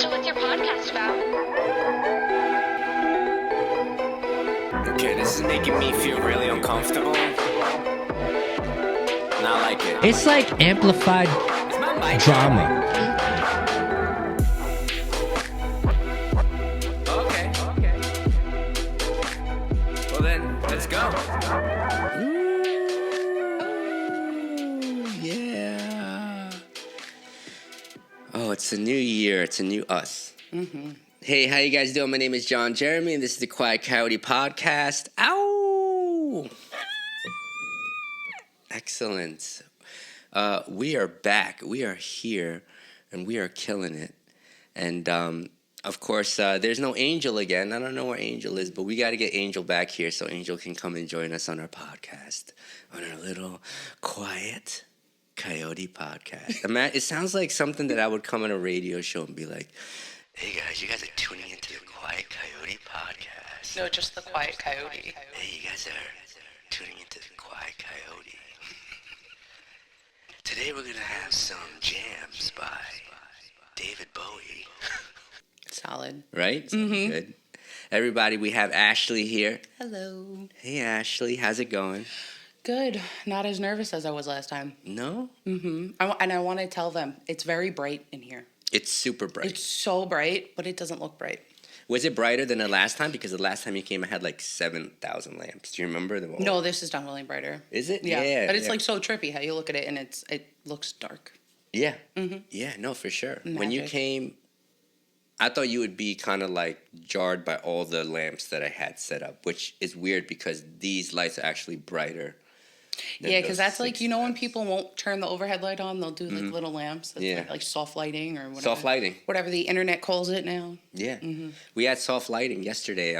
So what's your podcast about? Okay, this is making me feel really uncomfortable. Not like it. It's like amplified Is my mic drama. Okay. Well then, let's go. Ooh, yeah. Oh, it's a new year. It's a new us. Mm-hmm. Hey, how you guys doing? My name is John Jeremy, and this is the Quiet Coyote Podcast. Ow! Excellent. We are back. We are here, and we are killing it. And, of course, there's no Angel again. I don't know where Angel is, but we got to get Angel back here so Angel can come and join us on our podcast, on our little Quiet Coyote Podcast. It sounds like something that I would come on a radio show and be like, hey, guys, you guys are tuning into the Quiet Coyote Podcast. No, just the Quiet Coyote. Hey, you guys are tuning into the Quiet Coyote. Today we're going to have some jams by David Bowie. Solid. Right? Mm-hmm. Good. Everybody, we have Ashley here. Hello. Hey, Ashley. How's it going? Good. Not as nervous as I was last time. No? And I want to tell them, it's very bright in here. It's super bright. It's so bright, but it doesn't look bright. Was it brighter than the last time? Because the last time you came, I had like 7,000 lamps. Do you remember them all? No, this is definitely brighter. Is it? Yeah. But it's like so trippy how you look at it and it looks dark. Yeah. Mm-hmm. Yeah, no, for sure. Magic. When you came, I thought you would be kind of like jarred by all the lamps that I had set up, which is weird because these lights are actually brighter. Yeah, because that's like, when people won't turn the overhead light on, they'll do like little lamps. That's Yeah. like soft lighting or whatever. Soft lighting. Whatever the internet calls it now. Yeah. We had soft lighting yesterday.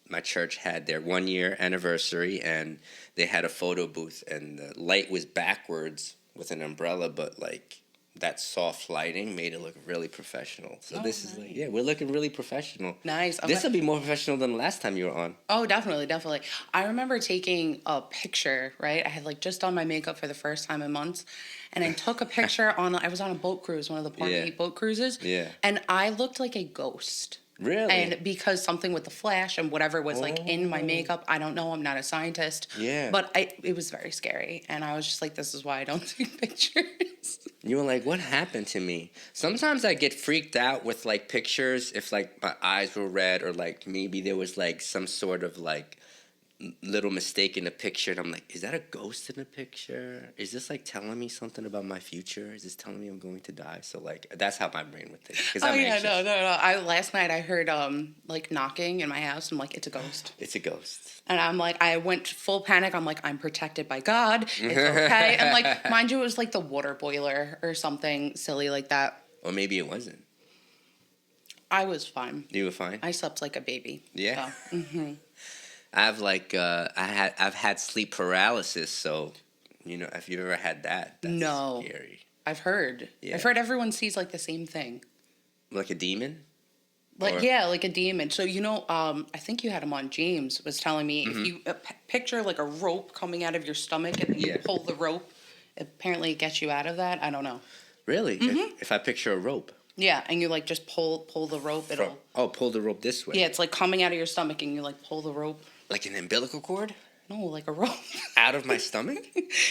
My church had their 1-year anniversary, and they had a photo booth, and the light was backwards with an umbrella, but like that soft lighting made it look really professional. So this is like, we're looking really professional. Nice. This will be more professional than the last time you were on. Oh, definitely. I remember taking a picture, right? I had like just done my makeup for the first time in months. And I took a picture I was on a boat cruise, one of the Porgy boat cruises. Yeah. And I looked like a ghost. Really? And because something with the flash and whatever was like in my makeup, I don't know, I'm not a scientist. Yeah. But it was very scary. And I was just like, this is why I don't take pictures. You were like, what happened to me? Sometimes I get freaked out with like pictures if like my eyes were red or like maybe there was like some sort of like little mistake in the picture, and I'm like, is that a ghost in the picture? Is this like telling me something about my future? Is this telling me I'm going to die? So like that's how my brain would think. Oh yeah, no. Last night I heard like knocking in my house. I'm like, it's a ghost. It's a ghost. And I'm like, I went full panic. I'm like, I'm protected by God. It's okay. And like, mind you, it was like the water boiler or something silly like that. Or maybe it wasn't. I was fine. You were fine? I slept like a baby. Yeah. So, I've had sleep paralysis, so if you've ever had that, that's scary. I've heard. Yeah. I've heard everyone sees like the same thing. Like a demon? Like like a demon. So I think you had him on. James was telling me if you picture like a rope coming out of your stomach and then you pull the rope, apparently it gets you out of that. I don't know. Really? If I picture a rope. Yeah, and you like just pull the rope. It'll pull the rope this way. Yeah, it's like coming out of your stomach and you like pull the rope. Like an umbilical cord? No, like a rope. Out of my stomach?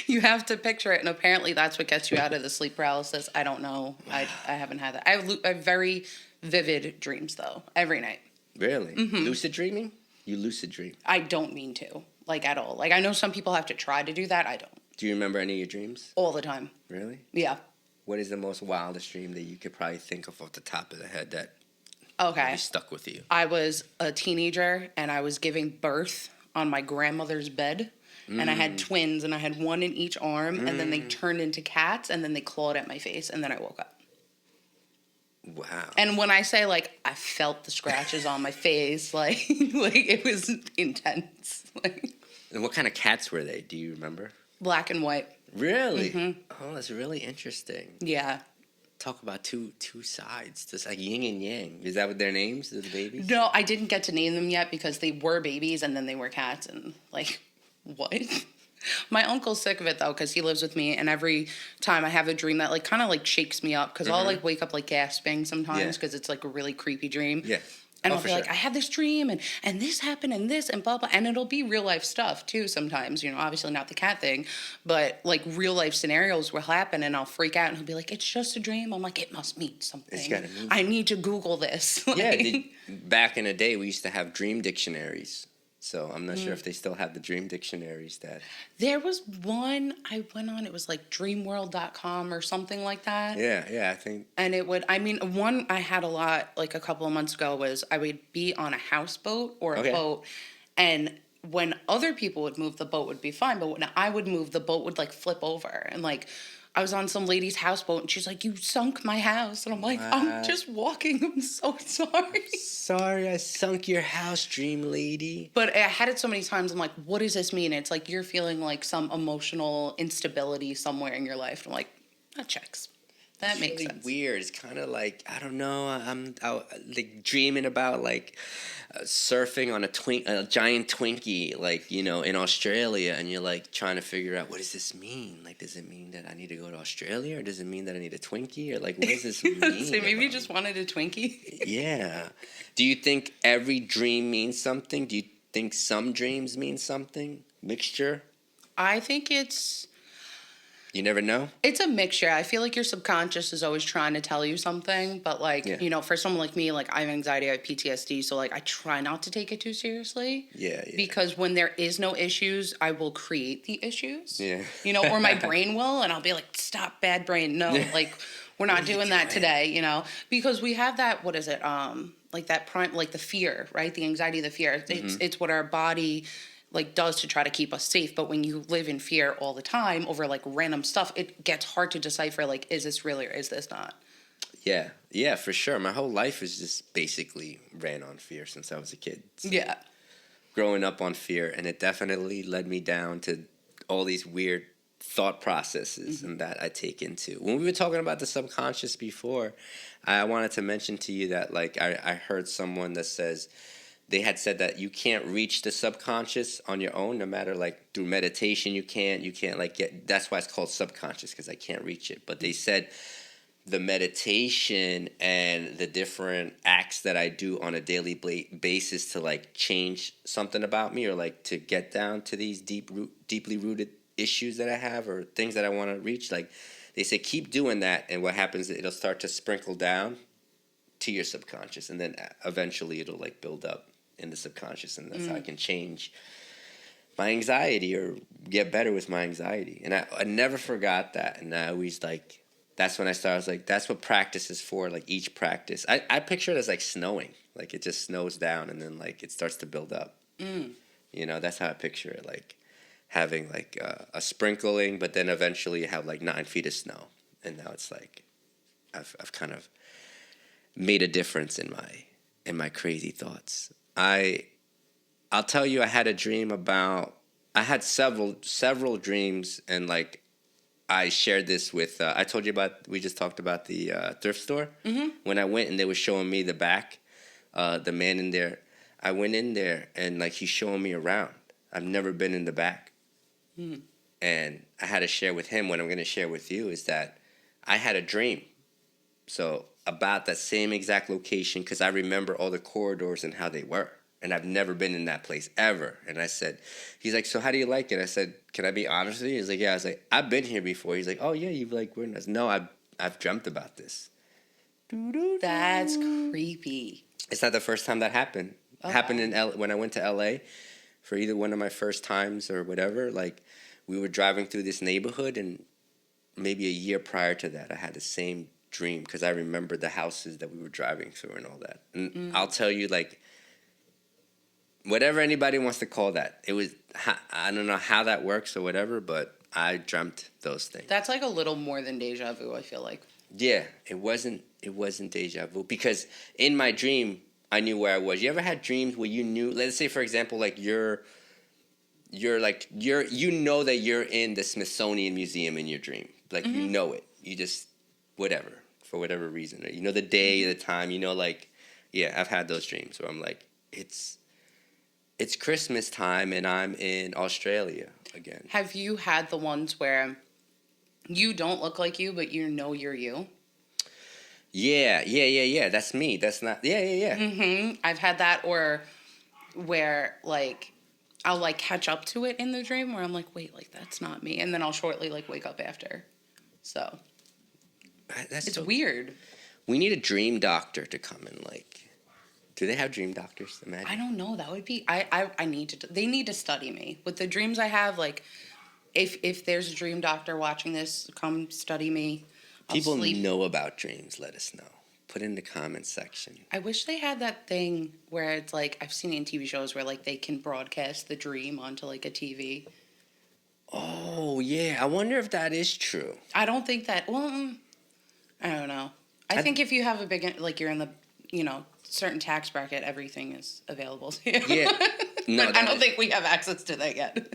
You have to picture it, and apparently that's what gets you out of the sleep paralysis. I don't know. I haven't had that. I have very vivid dreams, though, every night. Really? Lucid dreaming? You lucid dream? I don't mean to, like, at all. Like, I know some people have to try to do that. I don't. Do you remember any of your dreams? All the time. Really? Yeah. What is the most wildest dream that you could probably think of off the top of the head that really stuck with you? I was a teenager, and I was giving birth on my grandmother's bed, and I had twins, and I had one in each arm, and then they turned into cats, and then they clawed at my face, and then I woke up. Wow. And when I say, like, I felt the scratches on my face, like it was intense. And what kind of cats were they? Do you remember? Black and white. Really? Oh, that's really interesting. Yeah. Talk about two sides, just like yin and yang. Is that what their names, the babies? No, I didn't get to name them yet because they were babies and then they were cats and like, what? My uncle's sick of it though, because he lives with me, and every time I have a dream that like kind of like shakes me up, because I'll like wake up like gasping sometimes Yeah. because it's like a really creepy dream. Yeah. And Oh, I'll for be like, sure. I had this dream, and this happened, and this, and blah blah, and it'll be real life stuff too. Sometimes, obviously not the cat thing, but like real life scenarios will happen, and I'll freak out, and he'll be like, "It's just a dream." I'm like, "It must mean something. gotta mean I need to Google this." Yeah, Like, back in the day, we used to have dream dictionaries. So I'm not sure if they still have the dream dictionaries that. there was one I went on. It was like DreamWorld.com or something like that. Yeah, yeah, I think. And it would, I mean, one I had a lot like a couple of months ago was I would be on a houseboat or a Okay. boat, and when other people would move, the boat would be fine. But when I would move, the boat would like flip over. And like, I was on some lady's houseboat, and she's like, "You sunk my house." And I'm like, What? "I'm just walking. I'm so sorry." Sorry, I sunk your house, dream lady. But I had it so many times. I'm like, "What does this mean?" It's like you're feeling like some emotional instability somewhere in your life. I'm like, that checks. That It's makes really sense. weird. It's kind of like, I don't know. I'm out, like dreaming about like surfing on a giant Twinkie, like in Australia, and you're like trying to figure out what does this mean? Like, does it mean that I need to go to Australia, or does it mean that I need a Twinkie, or like what does this mean? So maybe you about just wanted a Twinkie. Yeah. Do you think every dream means something? Do you think some dreams mean something? Mixture? I think You never know? it's a mixture. I feel like your subconscious is always trying to tell you something, but like, Yeah. for someone like me, like I have anxiety, I have PTSD, so like I try not to take it too seriously. Yeah, yeah. Because when there is no issues, I will create the issues. Yeah. Or my brain will, and I'll be like, "Stop, bad brain. No, like we're not doing that today, because we have that, what is it? Like that prime, like the fear, right? The anxiety, the fear. It's what our body like does to try to keep us safe. But when you live in fear all the time over like random stuff, it gets hard to decipher, like, is this real or is this not? Yeah. Yeah, for sure. My whole life is just basically ran on fear since I was a kid. So Yeah. growing up on fear, and it definitely led me down to all these weird thought processes and that I take into. When we were talking about the subconscious before, I wanted to mention to you that like I heard someone that says they had said that you can't reach the subconscious on your own, no matter like through meditation you can't like get, that's why it's called subconscious, because I can't reach it. But they said the meditation and the different acts that I do on a daily basis to like change something about me, or like to get down to these deeply rooted issues that I have or things that I want to reach, like they say keep doing that, and what happens is it'll start to sprinkle down to your subconscious, and then eventually it'll like build up in the subconscious, and that's how I can change my anxiety or get better with my anxiety. And I never forgot that, and I always like, that's when I started. I was like, that's what practice is for. Like each practice, I picture it as like snowing. Like it just snows down, and then like it starts to build up. That's how I picture it. Like having like a sprinkling, but then eventually you have like 9 feet of snow, and now it's like I've kind of made a difference in my crazy thoughts. I'll tell you, I had a dream about. I had several dreams, and like I shared this with. I told you about. We just talked about the thrift store. When I went and they were showing me the back, the man in there. I went in there and like he's showing me around. I've never been in the back, and I had to share with him. What I'm going to share with you is that I had a dream. So about that same exact location, because I remember all the corridors and how they were. And I've never been in that place ever. And I said, he's like, so how do you like it? I said, can I be honest with you? He's like, yeah. I was like, I've been here before. He's like, oh yeah, you've like, we're nice. No, I've dreamt about this. That's creepy. It's not the first time that happened. It happened in when I went to LA for either one of my first times or whatever. Like we were driving through this neighborhood, and maybe a year prior to that, I had the same dream because I remembered the houses that we were driving through and all that. And I'll tell you, like, whatever anybody wants to call that, it was, I don't know how that works or whatever, but I dreamt those things. That's like a little more than deja vu, I feel like. Yeah, it wasn't deja vu, because in my dream I knew where I was. You ever had dreams where you knew, let's say for example, like you know that you're in the Smithsonian Museum in your dream. Like you know it. You just whatever, for whatever reason. You know the day, the time, like, yeah, I've had those dreams where I'm like, it's Christmas time and I'm in Australia. again. Have you had the ones where you don't look like you, but you know you're you? Yeah. That's me. That's not. Yeah. I've had that, or where like I'll like catch up to it in the dream where I'm like, wait, like that's not me, and then I'll shortly like wake up after. So That's it's so. weird. We need a dream doctor to come and like. Do they have dream doctors? Imagine. I don't know. That would be. I need to. They need to study me with the dreams I have. Like, if there's a dream doctor watching this, come study me. I'll People sleep. know about dreams. Let us know. Put in the comments section. I wish they had that thing where it's like I've seen it in TV shows where like they can broadcast the dream onto like a TV. Oh yeah, I wonder if that is true. I don't think that. Well, I don't know. I think if you have a big like you're in the certain tax bracket, everything is available to you. Yeah. No, But I don't think we have access to that yet.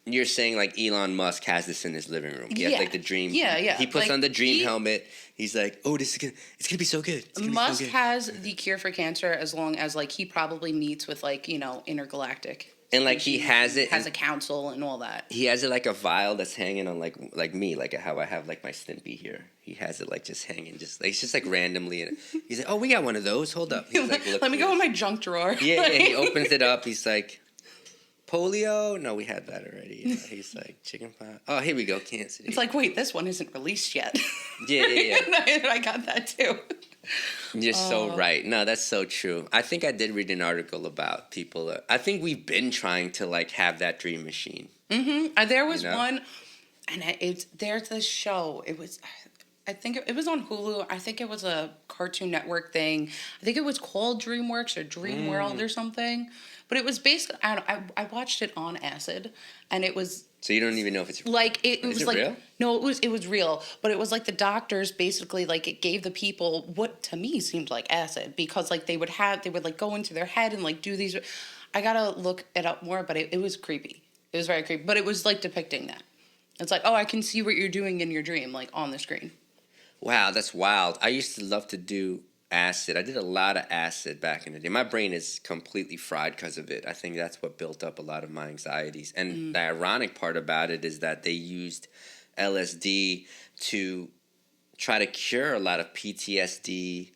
You're saying like Elon Musk has this in his living room. He has Yeah. like the dream. Yeah. He puts Like, on the dream helmet. He's like, oh, it's gonna be so good. It's gonna be Musk so good. has the cure for cancer as long as like he probably meets with like intergalactic. And like he species, has it. has a council and all that. He has it like a vial that's hanging on like me, like how I have like my Stimpy here. He has it like just hanging, just like it's just like randomly. And he's like, oh, we got one of those. Hold up. He's like, Let me go in my junk drawer. Yeah. He opens it up. He's like, polio? No, we had that already. He's like, chicken pox. Oh, here we go, cancer. It's like, wait, this one isn't released yet. Yeah. I got that too. You're so right. No, that's so true. I think I did read an article about people. I think we've been trying to like have that dream machine. There was You know? one, and there's this show. I think it was on Hulu. I think it was a Cartoon Network thing. I think it was called DreamWorks or Dream World or something. But it was basically I watched it on acid, and it was So you don't even know if it's like it Is was it like real? no, it was real, but it was like the doctors basically like it gave the people what to me seemed like acid because like they would like go into their head and like do these. I gotta look it up more, but it was creepy. It was very creepy, but it was like depicting that. It's like, oh, I can see what you're doing in your dream, like on the screen. Wow, that's wild. I used to love to do acid. I did a lot of acid back in the day. My brain is completely fried because of it. I think that's what built up a lot of my anxieties. And the ironic part about it is that they used LSD to try to cure a lot of PTSD.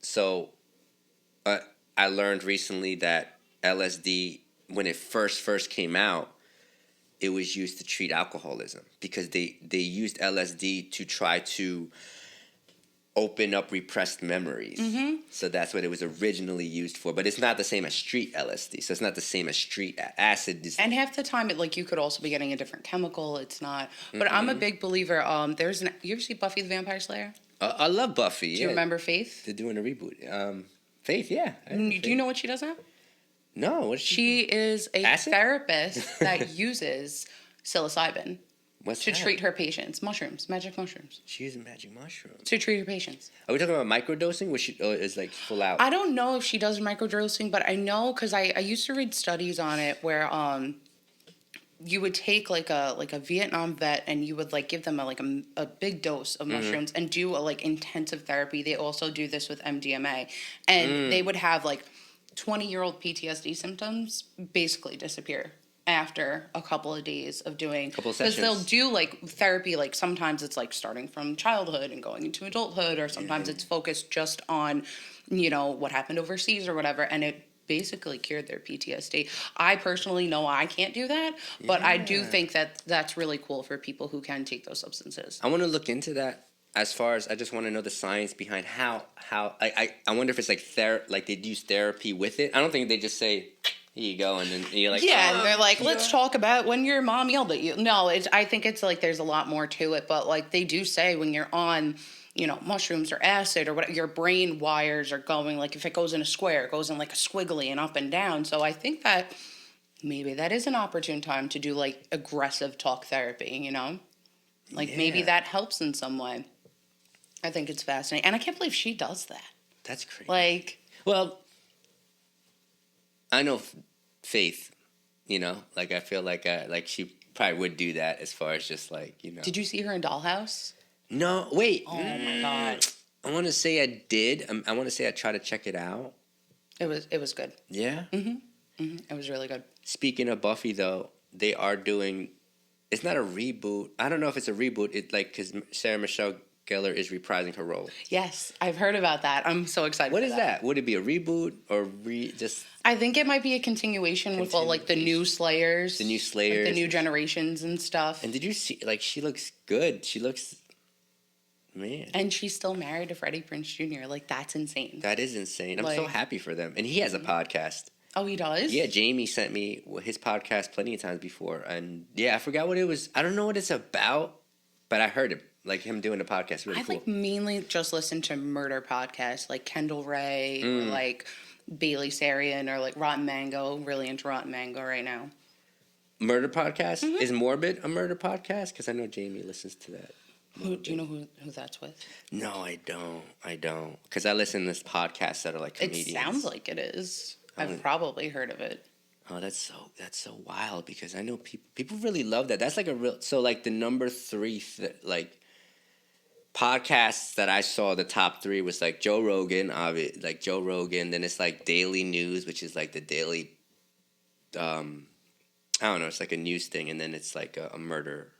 So I learned recently that LSD, when it first came out, it was used to treat alcoholism because they used LSD to try to open up repressed memories. So that's what it was originally used for. But it's not the same as street LSD. So it's not the same as street acid. And half the time, you could also be getting a different chemical. It's not. But I'm a big believer. You ever see Buffy the Vampire Slayer? I love Buffy. Do you remember Faith? They're doing a reboot. Faith, yeah. Do you know what she does now? No, what's She is a Acid? therapist that uses psilocybin What's to that? treat her patients. Mushrooms, magic mushrooms, She uses magic mushrooms. to treat her patients. Are we talking about microdosing, which is like full out? I don't know if she does microdosing, but I know because I used to read studies on it where you would take like a Vietnam vet and you would like give them a big dose of mushrooms and do a like intensive therapy. They also do this with MDMA, and they would have like 20-year-old PTSD symptoms basically disappear after a couple of days of doing, because they'll sessions. do like therapy, like sometimes it's like starting from childhood and going into adulthood, or sometimes it's focused just on what happened overseas or whatever, and it basically cured their PTSD. I personally know I can't do that, but I do think that that's really cool for people who can take those substances. I want to look into that. As far as I just want to know the science behind how I wonder if it's like like they'd use therapy with it. I don't think they just say, here you go, and then you're like, Yeah, "Oh, and they're like, let's yeah." talk about when your mom yelled at you. No, I think it's like there's a lot more to it, but like they do say when you're on, mushrooms or acid or whatever, your brain wires are going, like if it goes in a square, it goes in like a squiggly and up and down. So I think that maybe that is an opportune time to do like aggressive talk therapy, Like maybe Yeah. that helps in some way. I think it's fascinating. And I can't believe she does that. That's crazy. Like, Well, I know Faith. Like I feel like she probably would do that as far as just like did you see her in Dollhouse? No, wait. Oh my God. I want to say I did. I want to say I tried to check it out. It was good. Yeah. It was really good. Speaking of Buffy, though, they are doing. It's not a reboot. I don't know if it's a reboot. It like because Sarah Michelle Gellar is reprising her role. Yes, I've heard about that. I'm so excited. What for is that? Would it be a reboot or just I think it might be a continuation with all like the new Slayers, the new Slayers, like, the new generations and stuff. And did you see? Like she looks good. She looks, man. And she's still married to Freddie Prinze Jr. Like that's insane. That is insane. I'm so Like- happy for them. And he has a podcast. Oh, he does? Yeah, Jamie sent me his podcast plenty of times before, and yeah, I forgot what it was. I don't know what it's about, but I heard it, like him doing the podcast. Really I cool. like mainly just listen to murder podcasts like Kendall Ray or like Bailey Sarian or like Rotten Mango. Really into Rotten Mango right now. Murder podcast Mm-hmm. is Morbid a murder podcast? Because I know Jamie listens to that. Do you know who that's with? No, I don't. Because I listen to this podcasts that are like comedians. It sounds like it is. I've Oh. probably heard of it. Oh, that's so wild because I know people really love that. That's like a real so like the number 3 like podcasts that I saw, the top 3 was like Joe Rogan, like Joe Rogan. Then it's like Daily News, which is like the daily, I don't know, it's like a news thing, and then it's like a murder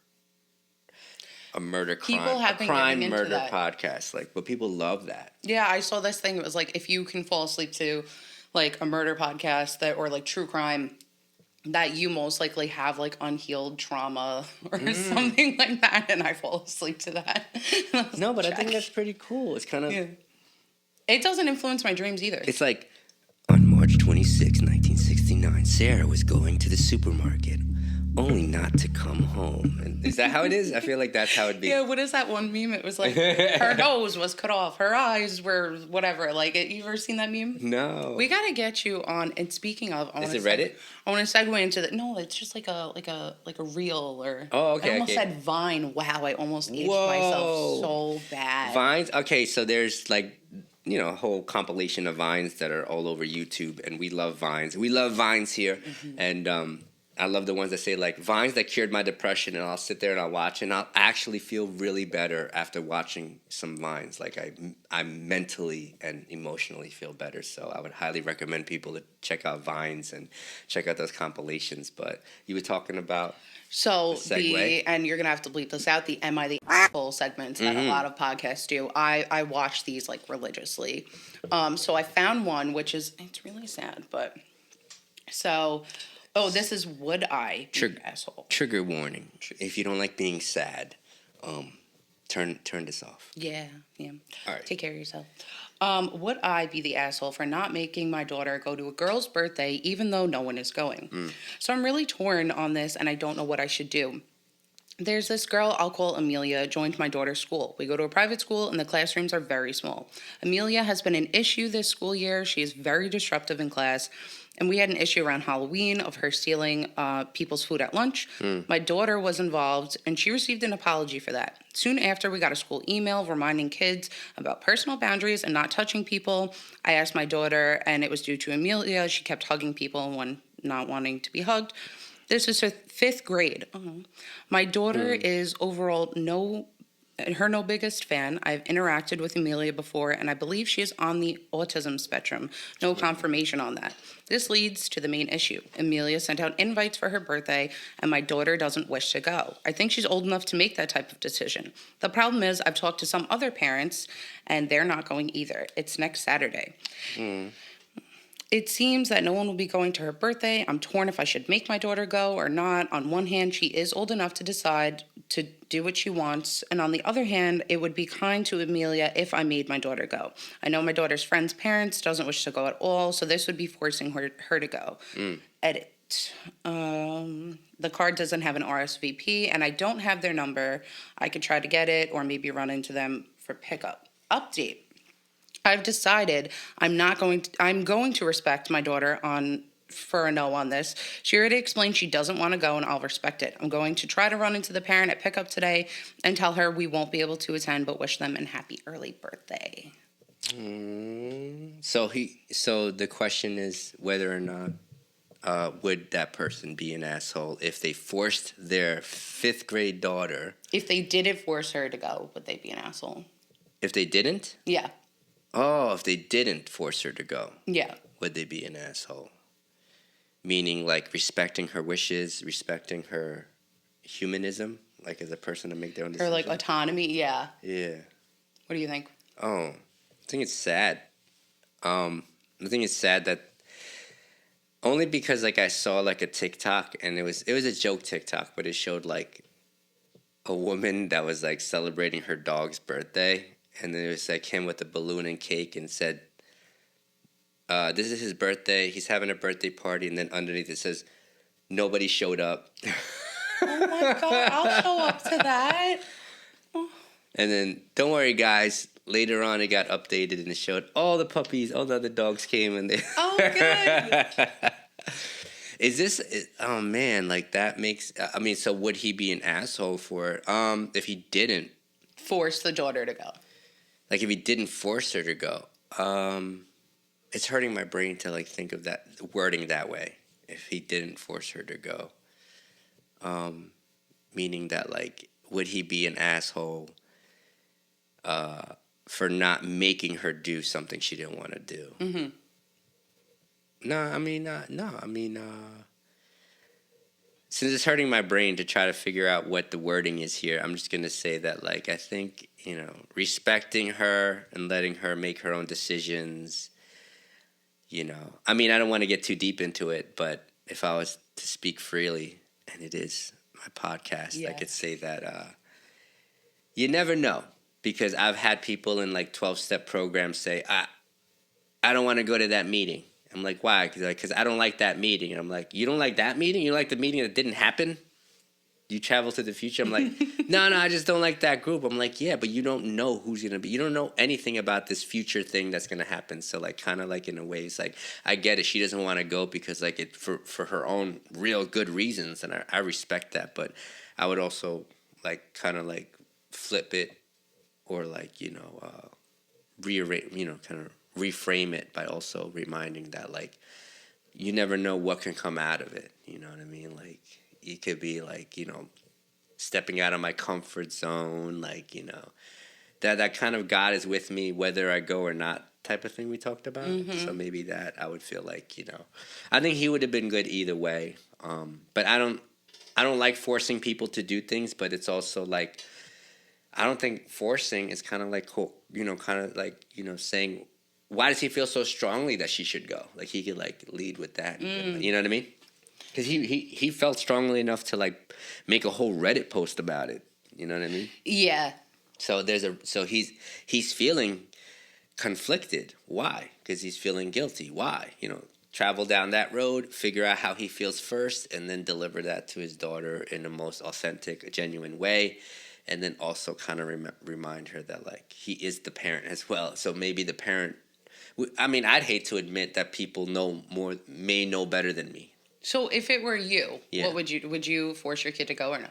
crime, People have been crime getting into murder that. podcast. Like, but people love that. Yeah, I saw this thing. It was like if you can fall asleep to like a murder podcast that or like true crime, that you most likely have like unhealed trauma or something like that, and I fall asleep to that. No, but I Check. think that's pretty cool. It's kind of Yeah. It doesn't influence my dreams either. It's like on March 26, 1969, Sarah was going to the supermarket, only not to come home. And is that how it is? I feel like that's how it'd be. Yeah, what is that one meme? It was like her nose was cut off, her eyes were whatever. Like, you ever seen that meme? No. We gotta get you on. And speaking of, Is it Reddit? I want to segue into that. No, it's just like a reel or. Oh, okay, I almost okay. said Vine. Wow, I almost aged Whoa. myself so bad. Vines? Okay, so there's like, you know, a whole compilation of Vines that are all over YouTube, and we love Vines. We love Vines here, and I love the ones that say like Vines that cured my depression, and I'll sit there and I'll watch, and I'll actually feel really better after watching some Vines. Like I mentally and emotionally feel better. So I would highly recommend people to check out Vines and check out those compilations. But you were talking about So segue. and you're gonna have to bleep this out, the Am I the Asshole segments that a lot of podcasts do. I watch these like religiously. So I found one which is it's really sad, but so this is Would I Be an Asshole? trigger warning. If you don't like being sad, turn this off. Yeah. All right. Take care of yourself. Would I be the asshole for not making my daughter go to a girl's birthday even though no one is going? So I'm really torn on this and I don't know what I should do. There's this girl I'll call Amelia, joined my daughter's school. We go to a private school and the classrooms are very small. Amelia has been an issue this school year. She is very disruptive in class. And we had an issue around Halloween of her stealing people's food at lunch. My daughter was involved, and she received an apology for that. Soon after, we got a school email reminding kids about personal boundaries and not touching people. I asked my daughter, and it was due to Amelia. She kept hugging people when not wanting to be hugged. This is her 5th grade. My daughter is overall no biggest fan. I've interacted with Amelia before, and I believe she is on the autism spectrum. No confirmation on that. This leads to the main issue. Amelia sent out invites for her birthday, and my daughter doesn't wish to go. I think she's old enough to make that type of decision. The problem is I've talked to some other parents, and they're not going either. It's next Saturday. It seems that no one will be going to her birthday. I'm torn if I should make my daughter go or not. On one hand, she is old enough to decide to do what she wants. And on the other hand, it would be kind to Amelia if I made my daughter go. I know my daughter's friend's parents doesn't wish to go at all, so this would be forcing her to go. Edit. The card doesn't have an RSVP, and I don't have their number. I could try to get it or maybe run into them for pickup. Update. I've decided I'm going to respect my daughter for a no on this. She already explained she doesn't want to go, and I'll respect it. I'm going to try to run into the parent at pickup today and tell her we won't be able to attend, but wish them a happy early birthday. So the question is whether or not would that person be an asshole if they forced their 5th grade daughter? If they didn't force her to go, would they be an asshole? If they didn't? Yeah. Oh, if they didn't force her to go, Yeah. would they be an asshole? meaning like respecting her wishes, respecting her humanism, like as a person to make their own Or decisions. like autonomy. Yeah. Yeah. What do you think? Oh, I think it's sad. I think it's sad that only because like I saw like a TikTok and it was a joke TikTok, but it showed like a woman that was like celebrating her dog's birthday, and then it was like him with a balloon and cake and said, "This is his birthday. He's having a birthday party," and then underneath it says, "Nobody showed up." Oh my God, I'll show up to that. And then, don't worry, guys. Later on, it got updated and it showed all the puppies, all the other dogs came and they. Oh, good. Is this? Oh man, like that makes. I mean, so would he be an asshole for it? If he didn't, Force the daughter to go. like, if he didn't force her to go, it's hurting my brain to like think of that wording that way. If he didn't force her to go, meaning that like, would he be an asshole? For not making her do something she didn't want to do. Mm-hmm. No, I mean, since it's hurting my brain to try to figure out what the wording is here, I'm just gonna say that, like, I think, respecting her and letting her make her own decisions. I mean, I don't want to get too deep into it, but if I was to speak freely, and it is my podcast, I could say that you never know. Because I've had people in like 12-step programs say, I don't want to go to that meeting. I'm like, why? Because I don't like that meeting. And I'm like, you don't like that meeting? You like the meeting that didn't happen? You travel to the future? I'm like, no, I just don't like that group. I'm like, yeah, but you don't know who's going to be. You don't know anything about this future thing that's going to happen. So like, kind of like in a way, it's like, I get it. She doesn't want to go because like it for her own real good reasons. And I respect that. But I would also like kind of like flip it. Or like, rearrange, kind of reframe it by also reminding that like, you never know what can come out of it. You know what I mean? Like, it could be like, stepping out of my comfort zone, like, that kind of God is with me whether I go or not type of thing we talked about. Mm-hmm. So maybe that I would feel like, I think he would have been good either way. But I don't like forcing people to do things, but it's also like, I don't think forcing is kind of like, saying, why does he feel so strongly that she should go? Like, he could, like, lead with that. You know what I mean? Because he felt strongly enough to, like, make a whole Reddit post about it. You know what I mean? Yeah. So he's feeling conflicted. Why? Because he's feeling guilty. Why? Travel down that road, figure out how he feels first, and then deliver that to his daughter in the most authentic, genuine way. And then also kind of remind her that, like, he is the parent as well. So maybe the parent... I mean, I'd hate to admit that people may know better than me. So if it were you, what would you... Would you force your kid to go or no?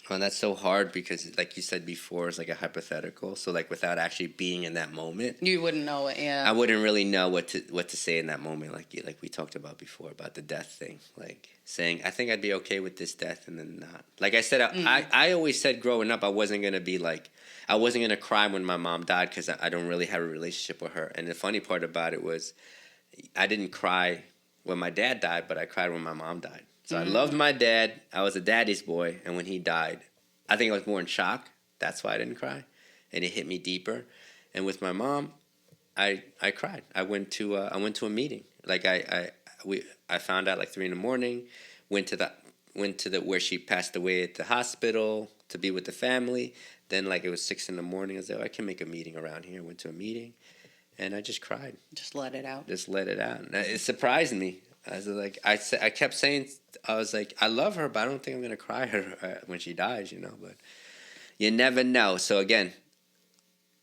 Well, that's so hard because, like you said before, it's like a hypothetical. So, like, without actually being in that moment... You wouldn't know it, yeah. I wouldn't really know what to say in that moment, like we talked about before, about the death thing. Like, saying, I think I'd be okay with this death and then not. Like I said, I always said growing up I wasn't going to be like... I wasn't going to cry when my mom died because I don't really have a relationship with her. And the funny part about it was I didn't cry when my dad died, but I cried when my mom died. So I loved my dad. I was a daddy's boy. And when he died, I think I was more in shock. That's why I didn't cry. And it hit me deeper. And with my mom, I cried. I went to a meeting. Like I found out like 3 a.m. Went to the where she passed away at the hospital to be with the family. Then like it was 6 a.m. I was like, I can make a meeting around here. Went to a meeting, and I just cried. Just let it out. Just let it out. And it surprised me. I was like, I kept saying, I was like, I love her, but I don't think I'm gonna cry her when she dies, But you never know. So again,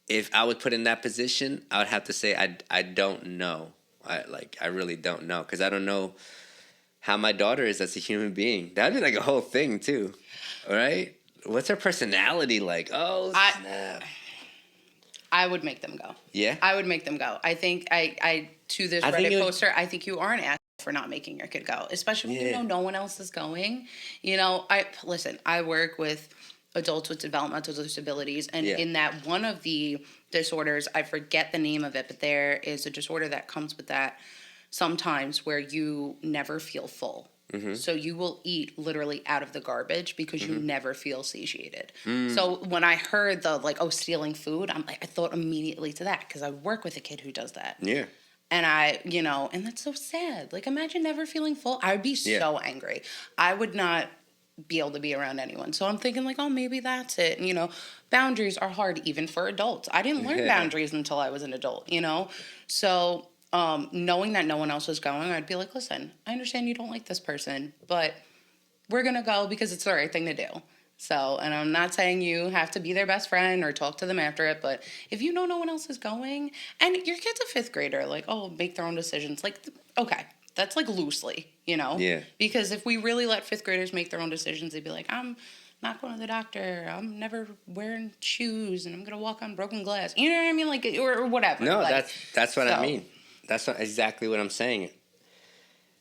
if I was put in that position, I would have to say I don't know. I really don't know because I don't know how my daughter is as a human being. That'd be like a whole thing too, right? What's her personality like? Oh, snap. I would make them go. Yeah? I would make them go. I think to this Reddit poster, I think you are an ass for not making your kid go, especially when no one else is going. I work with adults with developmental disabilities, and in that one of the disorders, I forget the name of it, but there is a disorder that comes with that sometimes where you never feel full. So you will eat literally out of the garbage because you never feel satiated. So when I heard the like, oh, stealing food, I thought immediately to that because I work with a kid who does that. Yeah. And and that's so sad. Like, imagine never feeling full. I would be so angry. I would not be able to be around anyone. So I'm thinking like, oh, maybe that's it. And, boundaries are hard even for adults. I didn't learn boundaries until I was an adult. So knowing that no one else was going, I'd be like, listen, I understand you don't like this person, but we're going to go because it's the right thing to do. So, and I'm not saying you have to be their best friend or talk to them after it, but if you know no one else is going, and your kid's a fifth grader, like, oh, make their own decisions, like, okay, that's like loosely, Yeah. Because if we really let fifth graders make their own decisions, they'd be like, I'm not going to the doctor, I'm never wearing shoes, and I'm going to walk on broken glass. You know what I mean? Like, or whatever. No, like, that's what I mean. That's exactly what I'm saying.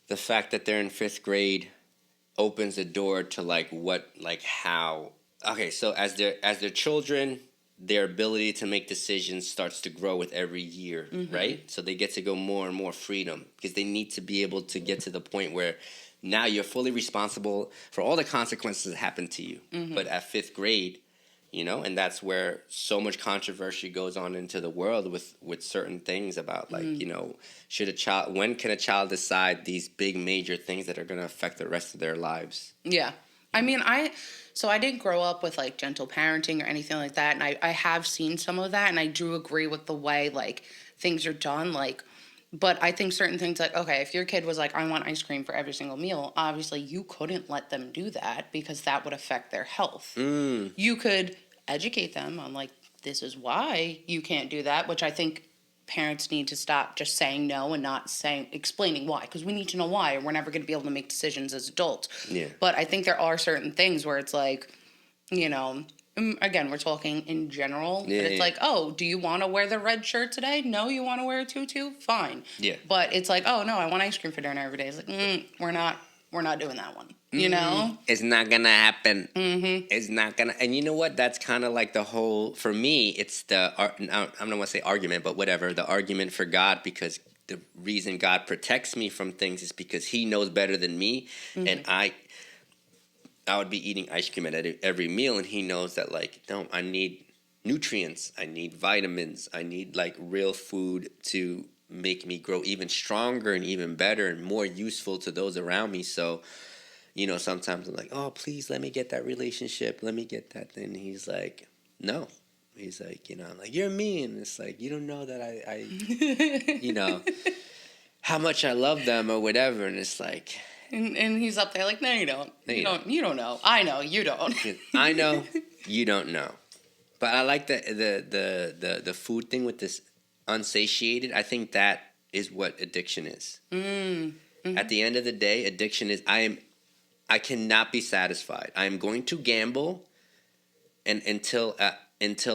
The fact that they're in fifth grade opens the door to how. Okay, so as their children, their ability to make decisions starts to grow with every year, right? So they get to go more and more freedom because they need to be able to get to the point where now you're fully responsible for all the consequences that happen to you. But at fifth grade, and that's where so much controversy goes on into the world with certain things about when can a child decide these big major things that are going to affect the rest of their lives? Yeah. I mean, I didn't grow up with like gentle parenting or anything like that. And I have seen some of that. And I do agree with the way like things are done. But I think certain things like, okay, if your kid was like, I want ice cream for every single meal, obviously you couldn't let them do that because that would affect their health. You could educate them on like, this is why you can't do that, which I think parents need to stop just saying no and not explaining why, because we need to know why, or we're never going to be able to make decisions as adults. Yeah. But I think there are certain things where it's like, again, we're talking in general. Yeah, but it's like, oh, do you want to wear the red shirt today? No, you want to wear a tutu? Fine. Yeah. But it's like, oh no, I want ice cream for dinner every day. It's like, we're not doing that one. It's not gonna happen. It's not gonna. And you know what? That's kind of like the whole. For me, it's I'm not want to say argument, but whatever. The argument for God, because the reason God protects me from things is because He knows better than me, and I would be eating ice cream at every meal, and He knows that no, I need nutrients, I need vitamins, I need like real food to make me grow even stronger and even better and more useful to those around me. So, sometimes I'm like, oh, please let me get that relationship. Let me get that. And He's like, no. He's like, I'm like, you're mean. It's like, you don't know that I how much I love them or whatever. And it's like. And He's up there like, no, you don't. You don't know. I know, you don't. I know, you don't know. But I like the food thing with this unsatiated. I think that is what addiction is. At the end of the day, addiction is I cannot be satisfied. I am going to gamble, and until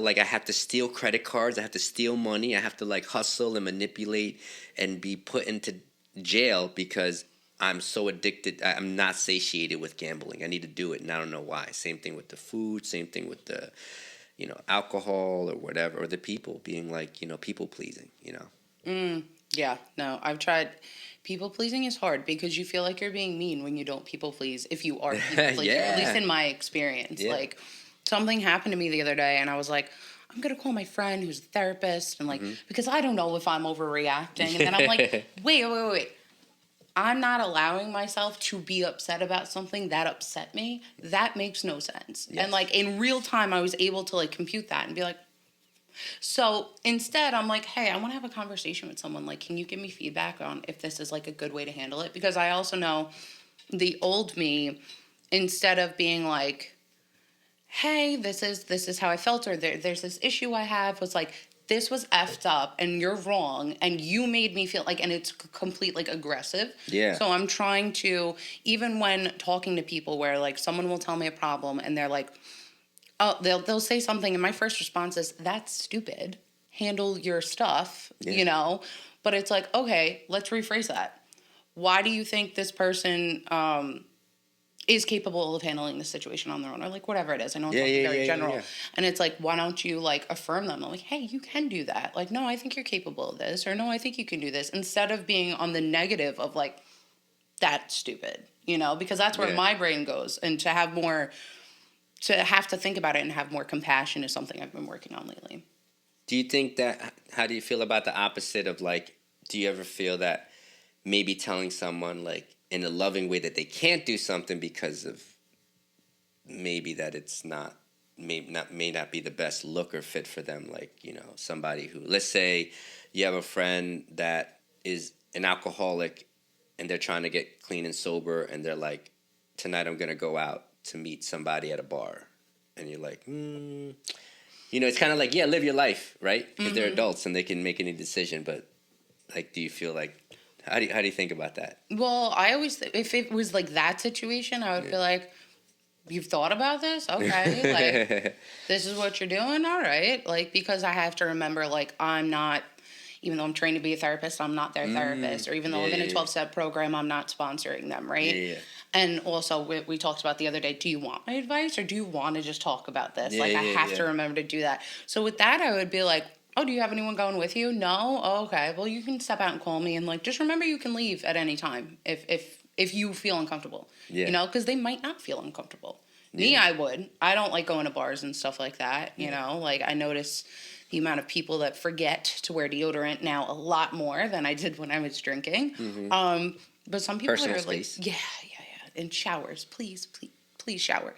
like I have to steal credit cards, I have to steal money, I have to like hustle and manipulate and be put into jail because I'm so addicted. I'm not satiated with gambling. I need to do it, and I don't know why. Same thing with the food. Same thing with the alcohol or whatever, or the people being like, people pleasing, Yeah, no, I've tried. People pleasing is hard because you feel like you're being mean when you don't people please. If you are people pleasing, Yeah. at least in my experience, like something happened to me the other day, and I was like, I'm gonna call my friend who's a therapist, and like because I don't know if I'm overreacting, and then I'm like, wait. I'm not allowing myself to be upset about something that upset me. That makes no sense. Yes. And like in real time, I was able to like compute that and be like, so instead I'm like, hey, I want to have a conversation with someone. Like, can you give me feedback on if this is like a good way to handle it? Because I also know the old me, instead of being like, hey, this is how I felt, or there's this issue I have, was like, this was effed up and you're wrong and you made me feel like, and it's complete like aggressive. Yeah. So I'm trying to, even when talking to people where like someone will tell me a problem and they're like, oh, they'll say something and my first response is, that's stupid. Handle your stuff, But it's like, okay, let's rephrase that. Why do you think this person is capable of handling the situation on their own, or like whatever it is. I know it's Yeah, something yeah, very yeah, general. yeah. And it's like, why don't you like affirm them? Like, hey, you can do that. Like, no, I think you're capable of this, or no, I think you can do this, instead of being on the negative of like, that's stupid, because that's where Yeah. my brain goes. And to have to think about it and have more compassion is something I've been working on lately. Do you think that, how do you feel about the opposite of like, do you ever feel that maybe telling someone like in a loving way that they can't do something because of maybe that it's may not be the best look or fit for them, like, somebody who, let's say you have a friend that is an alcoholic and they're trying to get clean and sober, and they're like, tonight I'm going to go out to meet somebody at a bar, and you're like, it's kind of like, yeah, live your life, right? Because they're adults and they can make any decision, but like, do you feel like, how do you think about that? Well, I always, if it was like that situation, I would be like, you've thought about this? Okay. Like, this is what you're doing? All right. Like, because I have to remember, like, I'm not, even though I'm trained to be a therapist, I'm not their therapist. Or even though I'm in a 12-step program, I'm not sponsoring them, right? Yeah. And also, we talked about the other day, do you want my advice or do you want to just talk about this? I have to remember to do that. So with that, I would be like, oh, do you have anyone going with you? No? Oh, okay. Well, you can step out and call me, and like, just remember you can leave at any time if you feel uncomfortable. Yeah. Because they might not feel uncomfortable. Me, I would. I don't like going to bars and stuff like that. Like, I notice the amount of people that forget to wear deodorant now a lot more than I did when I was drinking. But some people Personal are space. like, yeah. And showers, please shower.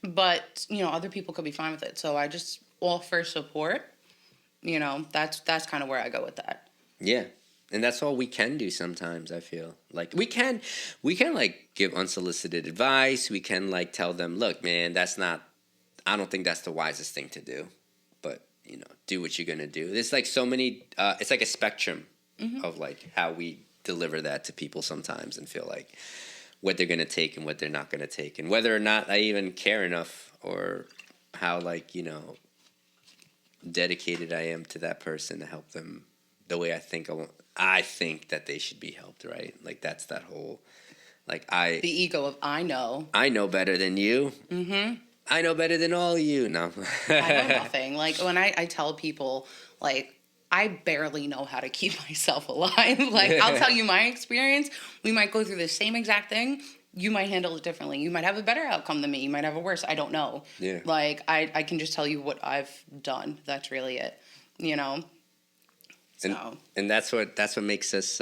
But other people could be fine with it. So I just offer support. That's kind of where I go with that. Yeah. And that's all we can do sometimes, I feel. Like, we can like give unsolicited advice. We can like tell them, look, man, I don't think that's the wisest thing to do. But, do what you're going to do. There's like so many, it's like a spectrum of like how we deliver that to people sometimes, and feel like what they're going to take and what they're not going to take, and whether or not I even care enough, or how like, dedicated I am to that person to help them the way I think that they should be helped, right? Like, that's that whole, like, the ego of I know better than you. I know better than all of you. No. I know nothing. Like, when I tell people, like, I barely know how to keep myself alive. Like, I'll tell you my experience. We might go through the same exact thing. You might handle it differently. You might have a better outcome than me. You might have a worse. I don't know. Yeah. Like, I can just tell you what I've done. That's really it. So. And that's what makes us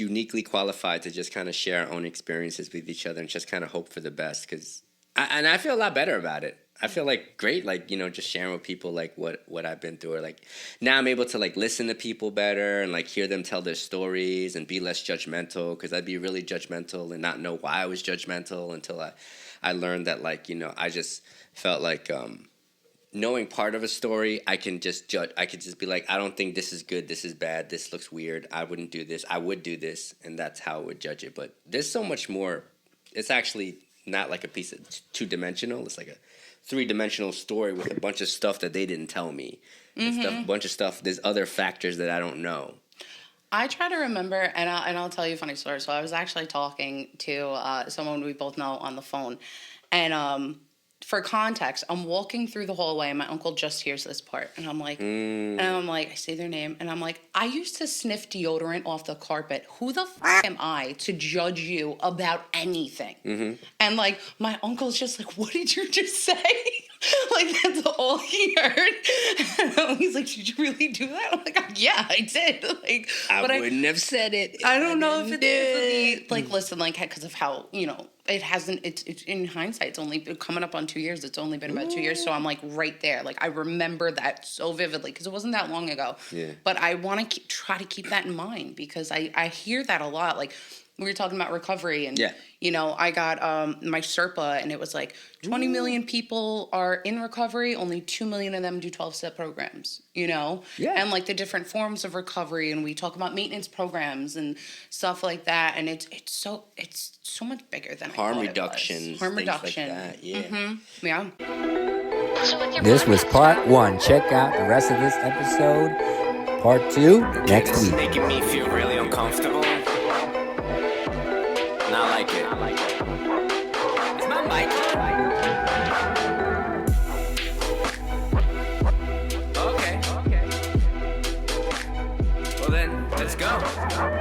uniquely qualified to just kind of share our own experiences with each other and just kind of hope for the best. Because I feel a lot better about it. I feel like great, like, just sharing with people like what I've been through, or like now I'm able to like listen to people better and like hear them tell their stories and be less judgmental, because I'd be really judgmental and not know why I was judgmental until I learned that, like, I just felt like knowing part of a story, I can just judge. I could just be like, I don't think this is good, this is bad, this looks weird, I wouldn't do this, I would do this, and that's how I would judge it. But there's so much more. It's actually not like a piece of two-dimensional. It's like a three-dimensional story with a bunch of stuff that they didn't tell me. A bunch of stuff. There's other factors that I don't know. I try to remember, and I'll tell you a funny story. So I was actually talking to someone we both know on the phone, and for context, I'm walking through the hallway, and my uncle just hears this part, and I'm like, I say their name, and I'm like, I used to sniff deodorant off the carpet. Who the f am I to judge you about anything? And like, my uncle's just like, what did you just say? Like, that's all he heard. And he's like, did you really do that? I'm like, yeah, I did. Like, I wouldn't have said it. I don't know if it's like, listen, like, because of how, it hasn't, it's in hindsight, it's only coming up on 2 years. It's only been about 2 years. So I'm like right there. Like, I remember that so vividly because it wasn't that long ago. Yeah. But I want to try to keep that in mind, because I hear that a lot. Like, we were talking about recovery, and, I got my Sherpa, and it was like 20 million people are in recovery. Only 2 million of them do 12-step programs, Yeah. And like the different forms of recovery. And we talk about maintenance programs and stuff like that. And it's so much bigger than harm reduction. Harm reduction. Like that. Yeah. Yeah. This was part 1. Check out the rest of this episode. Part 2 next week. Making me feel really uncomfortable. like it. Is my mic on? Okay. Well then, let's go.